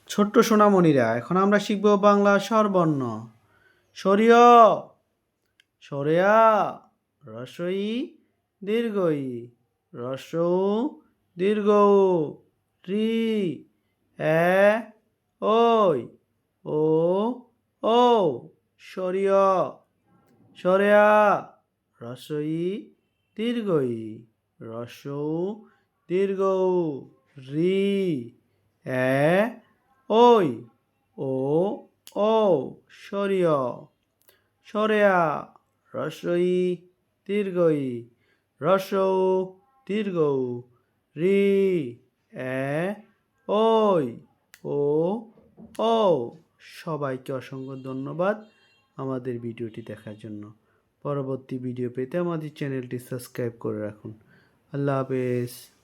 ছোট্ট সোনামণিরা, এখন আমরা শিখব বাংলা স্বরবর্ণ। সরিয়, সরেয়া, রসই, দীর্ঘই, রসৌ, দীর্ঘ, রি, এ, ওই, ও, ও, সরিয়, সরেয়া, রসই, দীর্ঘই, রসৌ, দীর্ঘ, রি, এ, ওই, ও, ও, সরিয়, সরেয়া, রসই, দীর্ঘই, রসৌ, দীর্ঘ, রি, এ, ওই, ও, ও। সবাইকে অসংখ্য ধন্যবাদ আমাদের ভিডিওটি দেখার জন্য। পরবর্তী ভিডিও পেতে আমাদের চ্যানেলটি সাবস্ক্রাইব করে রাখুন। আল্লাহ হাফেজ।